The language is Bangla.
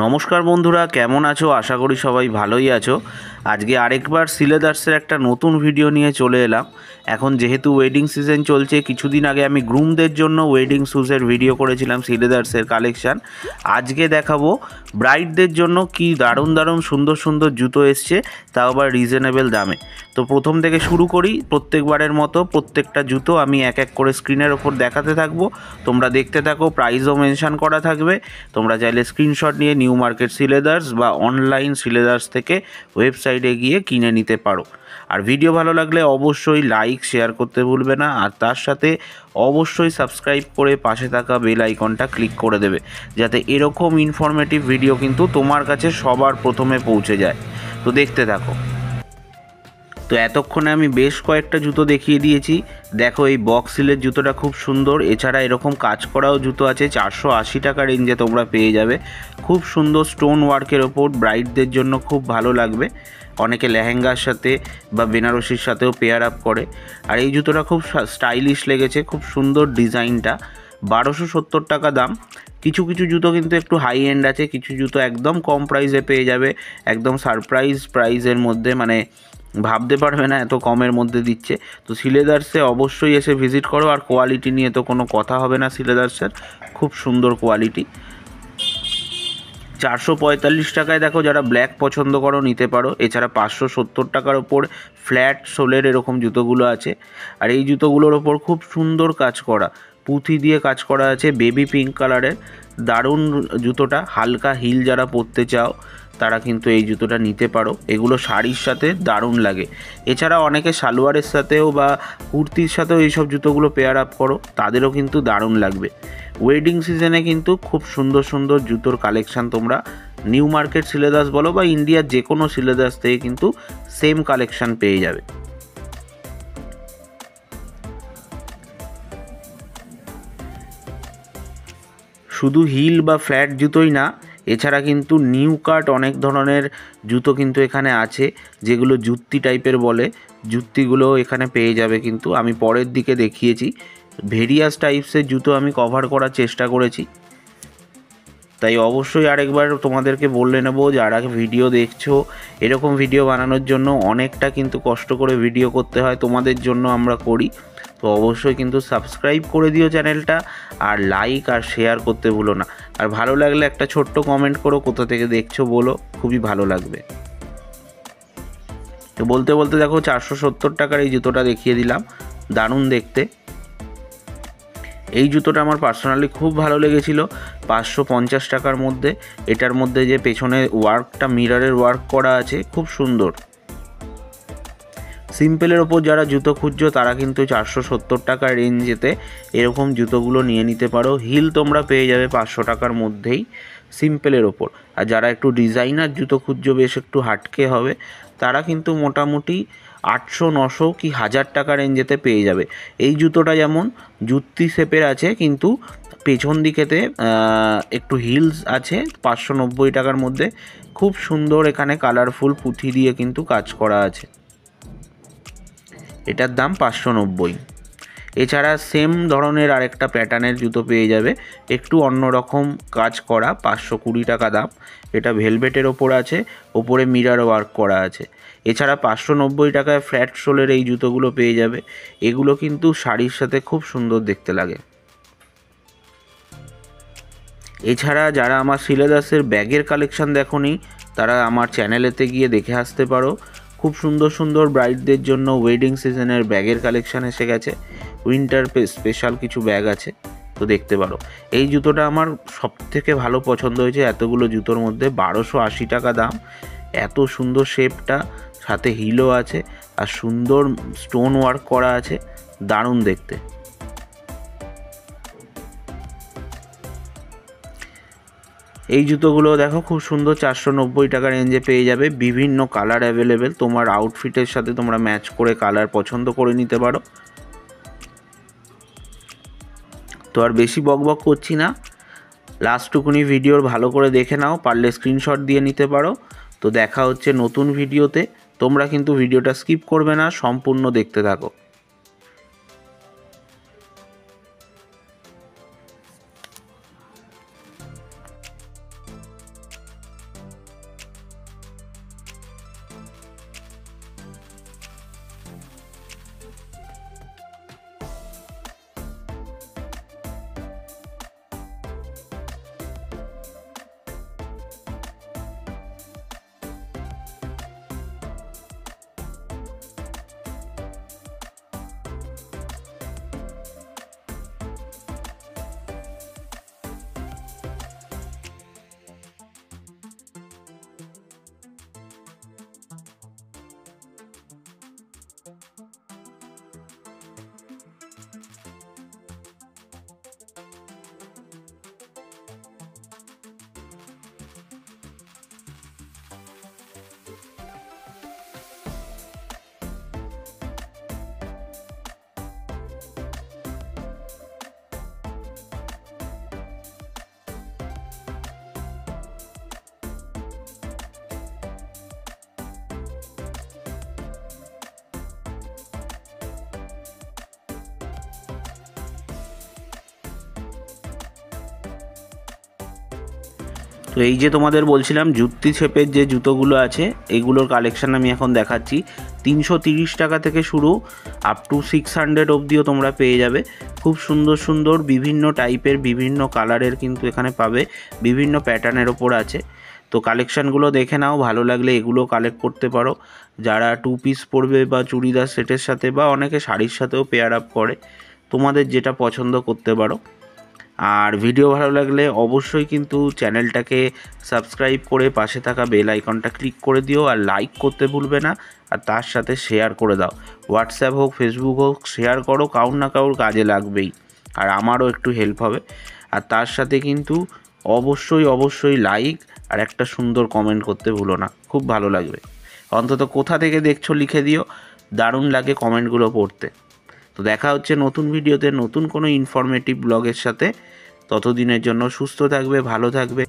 নমস্কার বন্ধুরা, কেমন আছো? আশা করি সবাই ভালোই আছো। আজকে আরেকবার সিলেদার্সের একটা নতুন ভিডিও নিয়ে চলে এলাম। এখন যেহেতু ওয়েডিং সিজন চলছে, কিছুদিন আগে আমি গ্রুমদের জন্য ওয়েডিং শ্যুজের ভিডিও করেছিলাম সিলেদার্সের কালেকশান। আজকে দেখাবো ব্রাইডদের জন্য কি দারুণ দারুণ সুন্দর সুন্দর জুতো এসছে, তাও আবার রিজনেবল দামে। তো প্রথম থেকে শুরু করি। প্রত্যেকবারের মতো প্রত্যেকটা জুতো আমি এক এক করে স্ক্রিনের ওপর দেখাতে থাকবো, তোমরা দেখতে থাকো। প্রাইসও মেনশন করা থাকবে, তোমরা চাইলে স্ক্রিনশট নিয়ে নিউ মার্কেট সিলেদার্স বা অনলাইন সিলেদার্স থেকে ওয়েবসাইটে গিয়ে কিনে নিতে পারো। আর ভিডিও ভালো লাগলে অবশ্যই লাইক শেয়ার করতে ভুলবে না, আর তার সাথে অবশ্যই সাবস্ক্রাইব করে পাশে থাকা বেল আইকনটা ক্লিক করে দেবে, যাতে এরকম ইনফরমেটিভ ভিডিও কিন্তু তোমার কাছে সবার প্রথমে পৌঁছে যায়। তো দেখতে থাকো। তো এতক্ষণে আমি বেশ কয়েকটা জুতো দেখিয়ে দিয়েছি। দেখো, এই বক্স সিলের জুতোটা খুব সুন্দর। এছাড়া এরকম কাজ করাও জুতো আছে, 480 টাকা রেঞ্জে তোমরা পেয়ে যাবে। খুব সুন্দর স্টোন ওয়ার্কের ওপর, ব্রাইডদের জন্য খুব ভালো লাগবে। অনেকে লেহেঙ্গার সাথে বা বেনারসির সাথেও পেয়ার আপ করে। আর এই জুতোটা খুব স্টাইলিশ লেগেছে, খুব সুন্দর ডিজাইনটা। 1270 টাকা দাম। কিছু কিছু জুতো কিন্তু একটু হাই এন্ড আছে, কিছু জুতো একদম কম প্রাইসে পেয়ে যাবে, একদম সারপ্রাইজ প্রাইসের মধ্যে, মানে ভাবতে পারবে না এত কমের মধ্যে দিচ্ছে। তো সিলেদার্সে অবশ্যই এসে ভিজিট করো। আর কোয়ালিটি নিয়ে তো কোনো কথা হবে না, সিলেদার্সের খুব সুন্দর কোয়ালিটি। 445 টাকায় দেখো, যারা ব্ল্যাক পছন্দ করো নিতে পারো। এছাড়া 570 টাকার ওপর ফ্ল্যাট সোলের এরকম জুতোগুলো আছে। আর এই জুতোগুলোর ওপর খুব সুন্দর কাজ করা, পুঁথি দিয়ে কাজ করা আছে, বেবি পিঙ্ক কালারের। দারুণ জুতোটা। হালকা হিল যারা পরতে চাও তারা কিন্তু এই জুতোটা নিতে পারো। এগুলো শাড়ির সাথে দারুণ লাগে। এছাড়া অনেকে সালোয়ারের সাথেও বা কুর্তির সাথেও এইসব জুতোগুলো পেয়ার আপ করো, তাদেরও কিন্তু দারুণ লাগবে। ওয়েডিং সিজনে কিন্তু খুব সুন্দর সুন্দর জুতোর কালেকশান তোমরা নিউ মার্কেট সিলেদার্স বলো বা ইন্ডিয়ার যে কোনো সিলেদার্স থেকে কিন্তু সেম কালেকশান পেয়ে যাবে। শুধু হিল বা ফ্ল্যাট জুতোই না, এছাড়া কিন্তু নিউ কাট অনেক ধরনের জুতো কিন্তু এখানে আছে, যেগুলো জুত্তি টাইপের বলে। জুত্তিগুলো এখানে পেয়ে যাবে, কিন্তু আমি পরের দিকে দেখিয়েছি। ভেরিয়াস টাইপসের জুতো আমি কভার করার চেষ্টা করেছি। তাই অবশ্যই আরেকবার তোমাদেরকে বলে নেব, যারা ভিডিও দেখছো, এরকম ভিডিও বানানোর জন্য অনেকটা কিন্তু কষ্ট করে ভিডিও করতে হয়, তোমাদের জন্য আমরা করি। তো অবশ্যই কিন্তু সাবস্ক্রাইব করে দিও চ্যানেলটা, আর লাইক আর শেয়ার করতে ভুলো না। আর ভালো লাগলে একটা ছোট্ট কমেন্ট করো, কোথা থেকে দেখছো বলো, খুবই ভালো লাগবে। তো বলতে বলতে দেখো, 470 টাকার এই জুতোটা দেখিয়ে দিলাম, দারুণ দেখতে। এই জুতোটা আমার পার্সোনালি খুব ভালো লেগেছিল, 550 টাকার মধ্যে। এটার মধ্যে যে পেছনে ওয়ার্কটা, মিররের ওয়ার্ক করা আছে, খুব সুন্দর। সিম্পলের ওপর যারা জুতো খুঁজছো তারা কিন্তু 470 টাকার রেঞ্জেতে এরকম জুতোগুলো নিয়ে নিতে পারো। হিল তোমরা পেয়ে যাবে 500 টাকার মধ্যেই সিম্পলের ওপর। আর যারা একটু ডিজাইনার জুতো খুঁজছো, বেশ একটু হাটকে হবে, তারা কিন্তু মোটামুটি 800, 900 কি 1000 টাকা রেঞ্জেতে পেয়ে যাবে। এই জুতোটা যেমন জুত্তি শেপের আছে, কিন্তু পেছন দিকেতে একটু হিলস আছে, 590 টাকার মধ্যে। খুব সুন্দর, এখানে কালারফুল পুঁথি দিয়ে কিন্তু কাজ করা আছে। এটার দাম 590। এছাড়া সেম ধরনের আরেকটা প্যাটার্নের জুতো পেয়ে যাবে, একটু অন্যরকম কাজ করা, 520 টাকা দাম। এটা ভেলভেটের ওপর আছে, ওপরে মিরর ওয়ার্ক করা আছে। এছাড়া 590 টাকায় ফ্ল্যাট সোলের এই জুতোগুলো পেয়ে যাবে। এগুলো কিন্তু শাড়ির সাথে খুব সুন্দর দেখতে লাগে। এছাড়া যারা আমার সিলেদার্সের ব্যাগের কালেকশান দেখোনি, তারা আমার চ্যানেলেতে গিয়ে দেখে আসতে পারো। খুব সুন্দর সুন্দর ব্রাইডদের জন্য ওয়েডিং সিজনের ব্যাগের কালেকশান এসে গেছে। উইন্টার স্পেশাল কিছু ব্যাগ আছে, তো দেখতে পারো। এই জুতোটা আমার সবথেকে ভালো পছন্দ হয়েছে এতগুলো জুতোর মধ্যে। 1280 টাকা দাম। এত সুন্দর শেপটা, সাথে হিলও আছে, আর সুন্দর স্টোন ওয়ার্ক করা আছে, দারুণ দেখতে। এই জুতোগুলো দেখো, খুব সুন্দর, 490 টাকা রেঞ্জে পেয়ে যাবে। বিভিন্ন কালার অ্যাভেলেবেল, তোমার আউটফিটের সাথে তোমরা ম্যাচ করে কালার পছন্দ করে নিতে পারো। তো আর বেশি বকবক করছি না, লাস্টটুকুনি ভিডিওর ভালো করে দেখে নাও, পারলে স্ক্রিনশট দিয়ে নিতে পারো। তো দেখা হচ্ছে নতুন ভিডিওতে। তোমরা কিন্তু ভিডিওটা স্কিপ করবে না, সম্পূর্ণ দেখতে থাকো। তো এই যে তোমাদের বলছিলাম জুত্তি শেপের যে জুতোগুলো আছে এইগুলোর কালেকশান আমি এখন দেখাচ্ছি। 330 টাকা থেকে শুরু আপ টু 600 অবধিও তোমরা পেয়ে যাবে। খুব সুন্দর সুন্দর বিভিন্ন টাইপের বিভিন্ন কালারের কিন্তু এখানে পাবে, বিভিন্ন প্যাটার্নের ওপর আছে। তো কালেকশানগুলো দেখে নাও, ভালো লাগলে এগুলো কালেক্ট করতে পারো। যারা 2 পিস পরবে বা চুড়িদার সেটের সাথে বা অনেকে শাড়ির সাথেও পেয়ার আপ করে, তোমাদের যেটা পছন্দ করতে পারো। আর ভিডিও ভালো লাগলে অবশ্যই কিন্তু চ্যানেলটাকে সাবস্ক্রাইব করে পাশে থাকা বেল আইকনটা ক্লিক করে দিও, আর লাইক করতে ভুলবে না, আর তার সাথে শেয়ার করে দাও। হোয়াটসঅ্যাপ হোক, ফেসবুক হোক, শেয়ার করো, কারোর না কারোর কাজে লাগবেই, আর আমারও একটু হেল্প হবে। আর তার সাথে কিন্তু অবশ্যই লাইক আর একটা সুন্দর কমেন্ট করতে ভুলো না, খুব ভালো লাগবে। অন্তত কোথা থেকে দেখছো লিখে দিও, দারুণ লাগে কমেন্টগুলো পড়তে। তো দেখা হচ্ছে নতুন ভিডিওতে নতুন কোনো ইনফরমেটিভ ব্লগের সাথে। ততদিনের জন্য সুস্থ থাকবে, ভালো থাকবে।